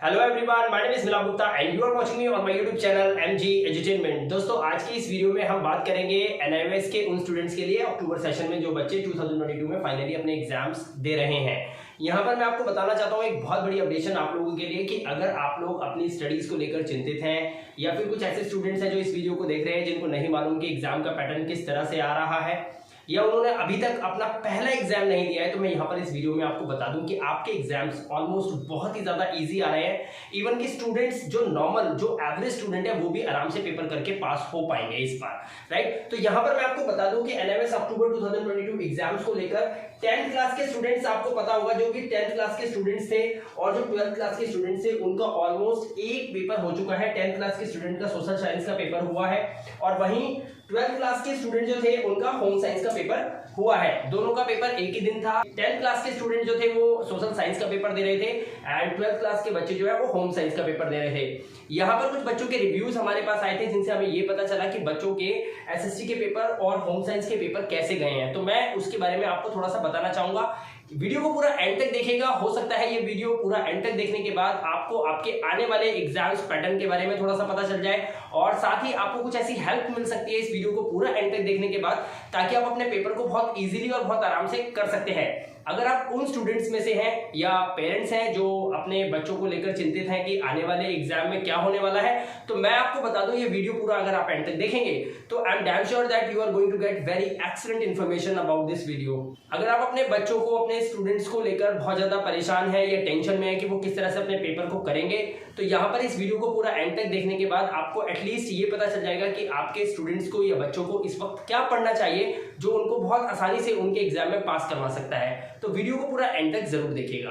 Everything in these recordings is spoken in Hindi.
Hello everyone, my name is Milap Gupta and you are watching me on my YouTube channel MG edutainment. दोस्तों, आज की इस वीडियो में हम बात करेंगे एनआईओएस के उन स्टूडेंट्स के लिए अक्टूबर सेशन में जो बच्चे 2022 में फाइनली अपने एग्जाम्स दे रहे हैं। यहाँ पर मैं आपको बताना चाहता हूँ एक बहुत बड़ी अपडेशन आप लोगों के लिए कि अगर आप लोग अपनी स्टडीज को लेकर चिंतित हैं या फिर कुछ ऐसे स्टूडेंट्स हैं जो इस वीडियो को देख रहे हैं जिनको नहीं मालूम कि एग्जाम का पैटर्न किस तरह से आ रहा है या उन्होंने अभी तक अपना पहला एग्जाम नहीं दिया है, तो मैं यहाँ पर इस वीडियो में आपको बता दूं कि आपके एग्जाम्स ऑलमोस्ट बहुत ही ज्यादा इजी आ रहे हैं। इवन कि स्टूडेंट्स जो नॉर्मल जो एवरेज स्टूडेंट है वो भी आराम से पेपर करके पास हो पाएंगे इस बार, राइट। तो यहाँ पर मैं आपको बता दूं कि एनआईओएस अक्टूबर 2022 एग्जाम्स को लेकर 10th क्लास के स्टूडेंट्स आपको पता होगा जो कि 10th क्लास के स्टूडेंट्स थे और जो 12th क्लास के स्टूडेंट्स थे उनका ऑलमोस्ट एक पेपर हो चुका है। 10th क्लास के स्टूडेंट का सोशल साइंस का पेपर हुआ है और वहीं 12th क्लास के स्टूडेंट जो थे उनका होम साइंस का पेपर हुआ है। दोनों का पेपर एक ही दिन था। 10th क्लास के स्टूडेंट जो थे वो सोशल साइंस का पेपर दे रहे थे एंड 12th क्लास के बच्चे जो है वो होम साइंस का पेपर दे रहे थे। यहाँ पर कुछ बच्चों के रिव्यूज हमारे पास आए थे जिनसे हमें ये पता चला कि बच्चों के एसएसटी के पेपर और होम साइंस के पेपर कैसे गए हैं। तो मैं उसके बारे में आपको थोड़ा सा बताना चाहूंगा। वीडियो को पूरा एंड तक देखिएगा। हो सकता है ये वीडियो पूरा एंड तक देखने के बाद आपको आपके आने वाले एग्जाम्स पैटर्न के बारे में थोड़ा सा पता चल जाए और साथ ही आपको कुछ ऐसी हेल्प मिल सकती है इस वीडियो को पूरा एंड तक देखने के बाद, ताकि आप अपने पेपर को बहुत इजीली और बहुत आराम से कर सकते हैं। अगर आप उन स्टूडेंट्स में से हैं या पेरेंट्स हैं जो अपने बच्चों को लेकर चिंतित हैं कि आने वाले एग्जाम में क्या होने वाला है, तो मैं आपको बता दूं ये वीडियो पूरा अगर आप एंड तक देखेंगे तो I am damn sure that you are going to get very excellent information about this video. अगर आप अपने बच्चों को अपने स्टूडेंट्स को लेकर बहुत ज्यादा परेशान है या टेंशन में है कि वो किस तरह से अपने पेपर को करेंगे, तो यहाँ पर इस वीडियो को पूरा एंड तक देखने के बाद आपको एटलीस्ट ये पता चल जाएगा कि आपके स्टूडेंट्स को या बच्चों को इस वक्त क्या पढ़ना चाहिए जो उनको बहुत आसानी से उनके एग्जाम में पास करवा सकता है। तो वीडियो को पूरा एंड तक जरूर देखिएगा।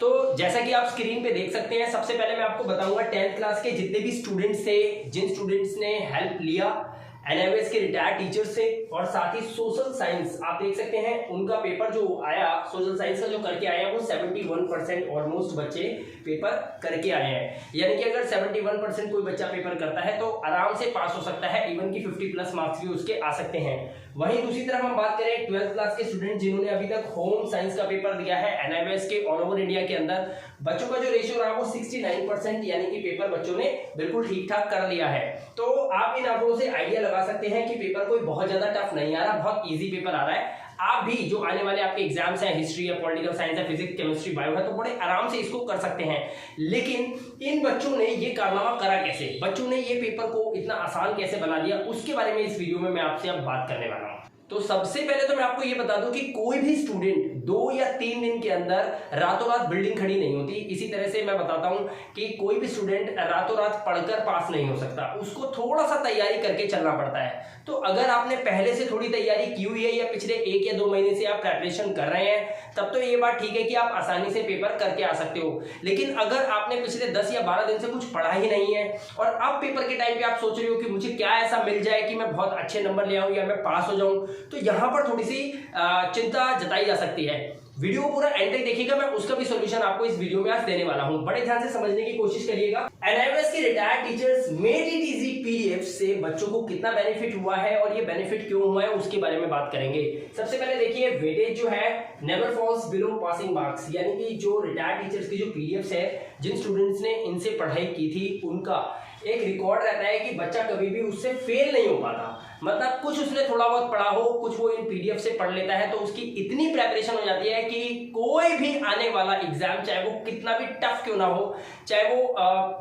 तो जैसा कि आप स्क्रीन पे देख सकते हैं, सबसे पहले मैं आपको बताऊंगा 10th क्लास के जितने भी स्टूडेंट्स थे, जिन स्टूडेंट्स ने हेल्प लिया एनआईओएस के रिटायर्ड टीचर्स से, और साथ ही सोशल साइंस आप देख सकते हैं उनका पेपर जो आया, सोशल साइंस का जो करके आया वो 71% ऑलमोस्ट बच्चे पेपर करके आए हैं। यानी कि अगर 71% कोई बच्चा पेपर करता है तो आराम से पास हो सकता है, इवन की 50+ मार्क्स भी उसके आ सकते हैं। वहीं दूसरी तरफ हम बात करें 12th क्लास के स्टूडेंट जिन्होंने अभी तक होम साइंस का पेपर दिया है एनआईओएस के ऑल ओवर इंडिया के अंदर, बच्चों का जो रेशियो रहा वो 69%, यानी कि पेपर बच्चों ने बिल्कुल ठीक ठाक कर लिया है। तो आप इन आंकड़ों से आइडिया लगा सकते हैं कि पेपर कोई बहुत ज्यादा टफ नहीं आ रहा, बहुत इजी पेपर आ रहा है। आप भी जो आने वाले आपके एग्जाम्स हैं, हिस्ट्री या पॉलिटिकल साइंस या फिजिक्स केमिस्ट्री बायो है, तो बड़े आराम से इसको कर सकते हैं। लेकिन इन बच्चों ने ये कारनामा करा कैसे, बच्चों ने ये पेपर को इतना आसान कैसे बना दिया, उसके बारे में इस वीडियो में मैं आपसे अब बात करने वाला हूं। तो सबसे पहले तो मैं आपको ये बता दूं कि कोई भी स्टूडेंट 2 या 3 दिन के अंदर रातों रात बिल्डिंग खड़ी नहीं होती। इसी तरह से मैं बताता हूं कि कोई भी स्टूडेंट रातों रात पढ़कर पास नहीं हो सकता, उसको थोड़ा सा तैयारी करके चलना पड़ता है। तो अगर आपने पहले से थोड़ी तैयारी की हुई है या पिछले 1 या 2 महीने से आप प्रेपरेशन कर रहे हैं, तब तो ये बात ठीक है कि आप आसानी से पेपर करके आ सकते हो। लेकिन अगर आपने पिछले 10 या 12 दिन से कुछ पढ़ा ही नहीं है और अब पेपर के टाइम पे आप सोच रहे हो कि मुझे क्या ऐसा मिल जाए कि मैं बहुत अच्छे नंबर ले आऊं या मैं पास हो जाऊं, तो यहां पर थोड़ी सी चिंता जताई जा सकती है। वीडियो को पूरा एंड तक देखिएगा, मैं उसका भी सॉल्यूशन आपको इस वीडियो में आज देने वाला हूं। बड़े ध्यान से समझने की कोशिश करिएगा। एनआईओएस के retired teachers made it easy PDF से बच्चों को कितना बेनिफिट हुआ है और ये बेनिफिट क्यों हुआ है उसके बारे में बात करेंगे। सबसे पहले देखिए, वेटेज जो है never falls below passing marks, यानी कि जो रिटायर्ड टीचर्स की जो पीडीएफ्स है, जिन स्टूडेंट्स ने इनसे पढ़ाई की थी, उनका एक रिकॉर्ड रहता है कि बच्चा कभी भी उससे फेल नहीं हो पाता। मतलब कुछ उसने थोड़ा बहुत पढ़ा हो, कुछ वो इन पीडीएफ से पढ़ लेता है, तो उसकी इतनी प्रेपरेशन हो जाती है कि कोई भी आने वाला एग्जाम, चाहे वो कितना भी टफ क्यों ना हो, चाहे वो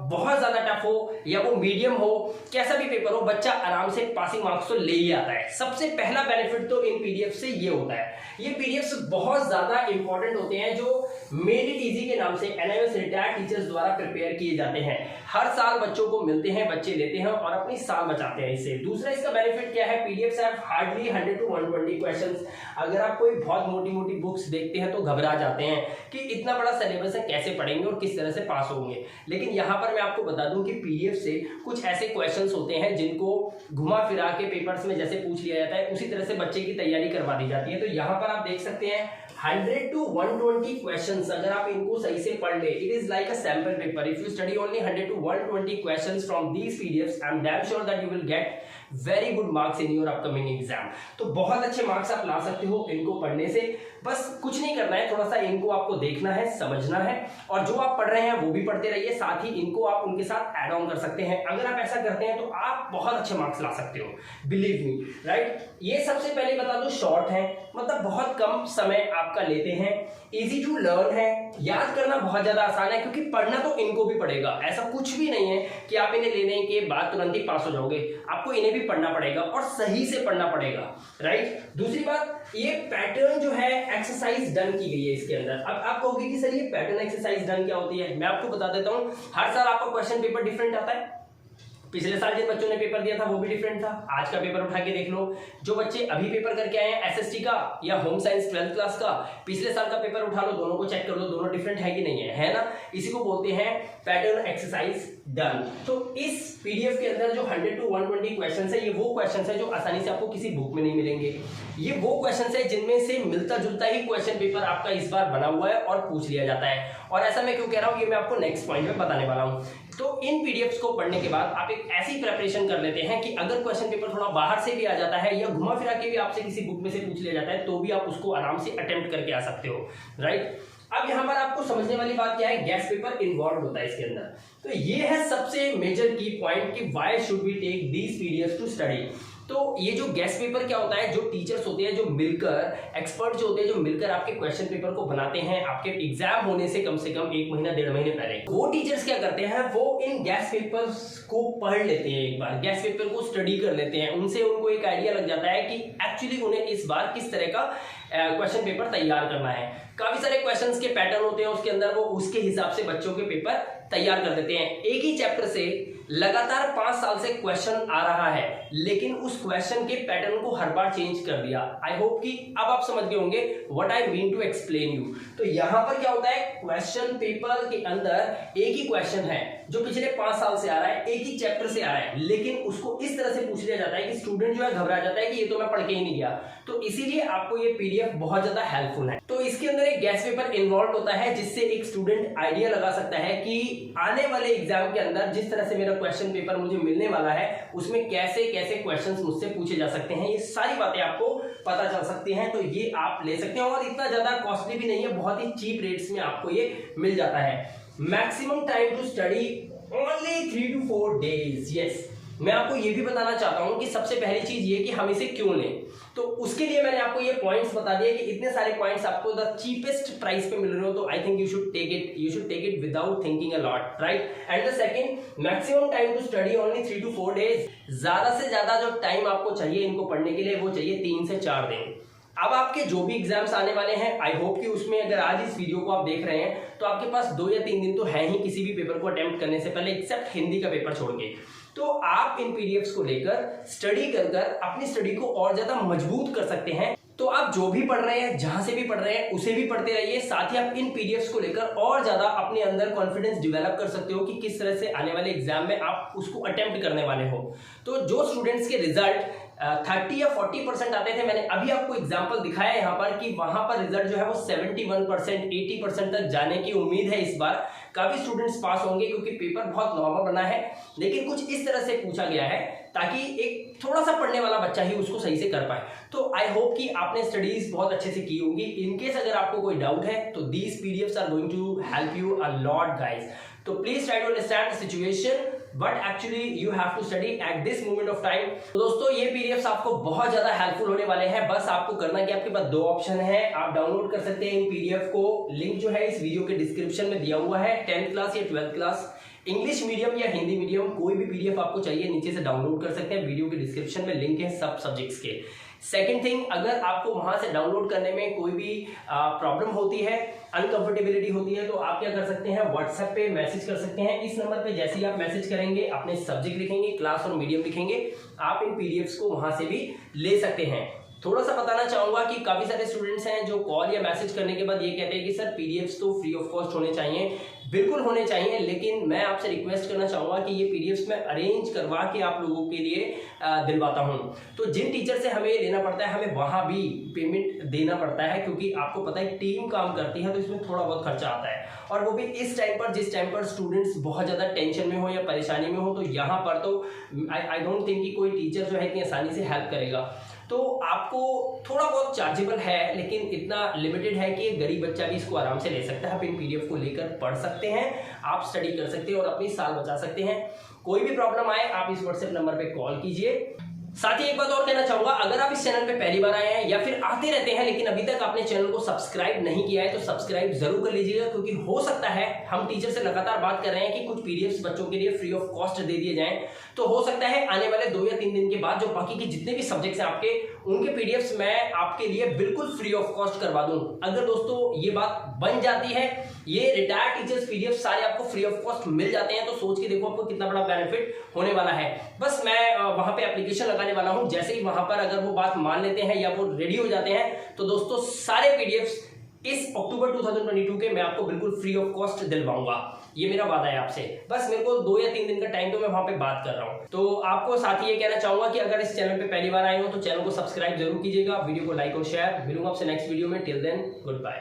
बहुत ज्यादा टफ हो या वो मीडियम हो, कैसा भी पेपर हो, बच्चा आराम से पासिंग मार्क्स तो ले ही आता है। सबसे पहला बेनिफिट तो इन पीडीएफ से ये होता है। ये पीडीएफ बहुत ज्यादा इंपॉर्टेंट होते हैं जो मेड इट इजी के नाम से एनआईओएस रिटायर्ड टीचर्स द्वारा प्रिपेयर किए जाते हैं। हर साल बच्चों को मिलते हैं, बच्चे लेते हैं और अपनी साल बचाते हैं इससे। दूसरा इसका बेनिफिट क्या है, PDFs have hardly 100 to 120 questions. अगर आप कोई बहुत मोटी मोटी बुक्स देखते हैं तो घबरा जाते हैं कि इतना बड़ा सिलेबस है, कैसे पढ़ेंगे और किस तरह से पास होंगे। लेकिन यहाँ पर मैं आपको बता दूं कि पीडीएफ से कुछ ऐसे क्वेश्चंस होते हैं जिनको घुमा फिरा के पेपर्स में जैसे पूछ लिया जाता है, उसी तरह से बच्चे की तैयारी करवा दी जाती है। तो यहाँ पर आप देख सकते हैं 100 to 120 क्वेश्चंस, अगर आप इनको सही से पढ़ ले, it is like a sample paper. If you study only 100 to 120 questions from these PDFs, I am damn sure that you will get very good marks in your upcoming exam. तो बहुत अच्छे मार्क्स आप ला सकते हो इनको पढ़ने से। बस कुछ नहीं करना है, थोड़ा सा इनको आपको देखना है, समझना है, और जो आप पढ़ रहे हैं वो भी पढ़ते रहिए, साथ ही इनको आप उनके साथ ऐड ऑन कर सकते हैं। अगर आप ऐसा करते हैं तो आप बहुत अच्छे मार्क्स ला सकते हो, बिलीव मी, राइट। ये सबसे पहले बता दो शॉर्ट है, मतलब बहुत कम समय आपका लेते हैं, इजी टू लर्न है, याद करना बहुत ज्यादा आसान है, क्योंकि पढ़ना तो इनको भी पड़ेगा। ऐसा कुछ भी नहीं है कि आप इन्हें लेने के बाद तुरंत ही पास हो जाओगे, आपको इन्हें भी पढ़ना पड़ेगा और सही से पढ़ना पड़ेगा, राइट। दूसरी बात, ये पैटर्न जो है एक्सरसाइज डन की गई है इसके अंदर। अब आप कहोगे कि सर ये पैटर्न एक्सरसाइज डन क्या होती है, मैं आपको बता देता हूं। हर साल आपका क्वेश्चन पेपर डिफरेंट आता है। पिछले साल जिन बच्चों ने पेपर दिया था वो भी डिफरेंट था। आज का पेपर उठा के देख लो, जो बच्चे अभी पेपर करके आए हैं एसएसटी का या होम साइंस 12th क्लास का, पिछले साल का पेपर उठा लो, दोनों को चेक कर लो, दोनों डिफरेंट है कि नहीं है ना। इसी को बोलते हैं पैटर्न एक्सरसाइज डन। तो इस पीडीएफ के अंदर जो 100 to 120 क्वेश्चन है, ये वो क्वेश्चन है जो आसानी से आपको किसी बुक में नहीं मिलेंगे। ये वो क्वेश्चन है जिनमें से मिलता जुलता ही क्वेश्चन पेपर आपका इस बार बना हुआ है और पूछ लिया जाता है। और ऐसा मैं क्यों कह रहा हूँ, ये मैं आपको नेक्स्ट पॉइंट में बताने वाला हूँ। तो इन पीडीएफ्स को पढ़ने के बाद आप एक ऐसी प्रिपरेशन कर लेते हैं कि अगर क्वेश्चन पेपर थोड़ा बाहर से भी आ जाता है या घुमा फिरा के भी आपसे किसी बुक में से पूछ लिया जाता है, तो भी आप उसको आराम से अटेम्प्ट करके आ सकते हो, राइट। अब यहां पर आपको समझने वाली बात क्या है, गैस पेपर इन्वॉल्व होता है इसके अंदर। तो ये है सबसे मेजर की पॉइंट कि why should we take these PDFs to study. तो ये जो गेस्ट पेपर क्या होता है, जो टीचर्स होते हैं, जो मिलकर एक्सपर्ट जो होते हैं, जो मिलकर आपके क्वेश्चन पेपर को बनाते हैं आपके एग्जाम होने से कम 1 महीना 1.5 महीने पहले, वो टीचर्स क्या करते हैं, वो इन गेस्ट पेपर्स को पढ़ लेते हैं, एक बार गेस्ट पेपर को स्टडी कर लेते हैं। उनसे उनको एक आइडिया लग जाता है कि एक्चुअली उन्हें इस बार किस तरह का क्वेश्चन पेपर तैयार करना है। काफी सारे क्वेश्चंस के पैटर्न होते हैं उसके अंदर, वो उसके हिसाब से बच्चों के पेपर तैयार कर देते हैं। एक ही चैप्टर से लगातार 5 साल से क्वेश्चन आ रहा है, लेकिन उस क्वेश्चन के पैटर्न को हर बार चेंज कर दिया। आई होप कि अब आप समझ गए होंगे what I mean to explain you. तो यहां पर क्या होता है, क्वेश्चन पेपर के अंदर एक ही क्वेश्चन है जो पिछले 5 साल से आ रहा है, एक ही चैप्टर से आ रहा है, लेकिन उसको इस तरह से पूछ लिया जाता है कि स्टूडेंट जो है घबरा जाता है कि ये तो मैं पढ़ के ही नहीं गया। तो इसीलिए आपको ये पीडीएफ बहुत ज्यादा हेल्पफुल है। तो इसके अंदर एक गेस्ट पेपर इन्वॉल्व होता है, जिससे एक स्टूडेंट आइडिया लगा सकता है कि आने वाले एग्जाम के अंदर जिस तरह से मेरा क्वेश्चन पेपर मुझे मिलने वाला है, उसमें कैसे कैसे क्वेश्चंस मुझसे पूछे जा सकते हैं, ये सारी बातें आपको पता चल सकती हैं। तो ये आप ले सकते हैं और इतना ज्यादा कॉस्टली भी नहीं है, बहुत ही चीप रेट्स में आपको ये मिल जाता है। Maximum time to study only 3 to 4 days। Yes, मैं आपको ये भी बताना चाहता हूं कि सबसे पहली चीज ये कि हम इसे क्यों लें। तो उसके लिए मैंने आपको ये पॉइंट्स बता दिए कि इतने सारे पॉइंट्स आपको द चीपेस्ट प्राइस पे मिल रहे हो, तो I think you should take it without thinking a lot, right. And the second, maximum time to study only 3 to 4 days। ज्यादा से ज्यादा जो टाइम आपको चाहिए इनको पढ़ने के लिए, वो चाहिए 3 से 4 दिन। अब आपके जो भी एग्जाम्स आने वाले हैं, आई होप कि उसमें अगर आज इस वीडियो को आप देख रहे हैं तो आपके पास 2 या 3 दिन तो है ही किसी भी पेपर को अटेम्प्ट करने से पहले, एक्सेप्ट हिंदी का पेपर छोड़ के। तो आप इन पीडीएफ्स को लेकर स्टडी कर अपनी स्टडी को और ज्यादा मजबूत कर सकते हैं। तो आप जो भी पढ़ रहे हैं, जहां से भी पढ़ रहे हैं, उसे भी पढ़ते रहिए, साथ ही आप इन पीडीएफ्स को लेकर और ज्यादा अपने अंदर कॉन्फिडेंस डेवलप कर सकते हो कि किस तरह से आने वाले एग्जाम में आप उसको अटेम्प्ट करने वाले हो। तो जो स्टूडेंट्स के रिजल्ट 30 या 40% आते थे, मैंने अभी आपको एग्जांपल दिखाया यहाँ पर कि वहां पर रिजल्ट जो है वो 71%, 80% तक जाने की उम्मीद है। इस बार काफी स्टूडेंट्स पास होंगे क्योंकि पेपर बहुत नॉर्मल बना है, लेकिन कुछ इस तरह से पूछा गया है ताकि एक थोड़ा सा पढ़ने वाला बच्चा ही उसको सही से कर पाए। तो आई होप कि आपने स्टडीज बहुत अच्छे से की होगी। इनकेस अगर आपको कोई डाउट है तो these PDFs are going to help you a lot guys. तो please try to understand the situation but actually you have to study at this moment of time. दोस्तों, ये पीडीएफ्स आपको बहुत ज्यादा हेल्पफुल होने वाले हैं। बस आपको करना कि आपके पास 2 ऑप्शन है, आप डाउनलोड कर सकते हैं इन पीडीएफ को। लिंक जो है इस वीडियो के डिस्क्रिप्शन में दिया हुआ है। 10th क्लास या 12th क्लास, इंग्लिश मीडियम या हिंदी मीडियम, कोई भी पीडीएफ आपको चाहिए नीचे से डाउनलोड कर सकते हैं। वीडियो के डिस्क्रिप्शन में लिंक है सब सब्जेक्ट्स के। सेकेंड थिंग, अगर आपको वहां से डाउनलोड करने में कोई भी प्रॉब्लम होती है, अनकंफर्टेबिलिटी होती है, तो आप क्या कर सकते हैं, व्हाट्सएप पे मैसेज कर सकते हैं। इस नंबर पे जैसे ही आप मैसेज करेंगे, अपने सब्जेक्ट लिखेंगे, क्लास और मीडियम लिखेंगे, आप इन पीडीएफ्स को वहां से भी ले सकते हैं। थोड़ा सा बताना चाहूंगा कि काफी सारे स्टूडेंट्स हैं जो कॉल या मैसेज करने के बाद ये कहते हैं कि सर पीडीएफ्स तो फ्री ऑफ कॉस्ट होने चाहिए। बिल्कुल होने चाहिए, लेकिन मैं आपसे रिक्वेस्ट करना चाहूंगा कि ये पीडीएफ्स मैं अरेंज करवा के आप लोगों के लिए दिलवाता हूं। तो जिन टीचर से हमें लेना पड़ता है, हमें वहां भी पेमेंट देना पड़ता है, क्योंकि आपको पता है टीम काम करती है तो इसमें थोड़ा बहुत खर्चा आता है, और वो भी इस टाइम पर जिस टाइम पर स्टूडेंट्स बहुत ज्यादा टेंशन में हो या परेशानी में हो। तो यहाँ पर तो आई डोंट थिंक कि कोई टीचर जो है इतनी आसानी से हेल्प करेगा। तो आपको थोड़ा बहुत चार्जेबल है, लेकिन इतना लिमिटेड है कि गरीब बच्चा भी इसको आराम से ले सकता है। आप इन पीडीएफ को लेकर पढ़ सकते हैं, आप स्टडी कर सकते हैं और अपनी साल बचा सकते हैं। कोई भी प्रॉब्लम आए आप इस व्हाट्सएप नंबर पे कॉल कीजिए। साथ ही एक बात और कहना चाहूंगा, अगर आप इस चैनल पे पहली बार आए हैं या फिर आते रहते हैं लेकिन अभी तक आपने चैनल को सब्सक्राइब नहीं किया है तो सब्सक्राइब जरूर कर लीजिएगा, क्योंकि हो सकता है हम टीचर से लगातार बात कर रहे हैं कि कुछ पीडीएफ्स बच्चों के लिए फ्री ऑफ कॉस्ट दे दिए जाएं, तो हो सकता है आने वाले 2 या 3 दिन के बाद जो बाकी के जितने भी सब्जेक्ट्स हैं आपके, उनके पीडीएफ्स मैं आपके लिए बिल्कुल फ्री ऑफ कॉस्ट करवा दूं। अगर दोस्तों ये बात बन जाती है, ये रिटायर्ड टीचर्स पीडीएफ सारे आपको फ्री ऑफ कॉस्ट मिल जाते हैं, तो सोच के देखो आपको कितना बड़ा बेनिफिट होने वाला है। बस मैं वहां पे एप्लीकेशन लगाने वाला हूं, जैसे ही वहां पर अगर वो बात मान लेते हैं या वो रेडी हो जाते हैं तो दोस्तों सारे पीडीएफ्स इस अक्टूबर 2022 के मैं आपको बिल्कुल फ्री ऑफ कॉस्ट दिलवाऊंगा। ये मेरा वादा है आपसे। बस मेरे को 2 या 3 दिन का टाइम तो मैं वहां पे बात कर रहा हूं। तो आपको साथ ही ये कहना चाहूंगा कि अगर इस चैनल पे पहली बार आए हो तो चैनल को सब्सक्राइब जरूर कीजिएगा, वीडियो को लाइक और शेयर। मिलूंगा आपसे नेक्स्ट वीडियो में। Till then good bye.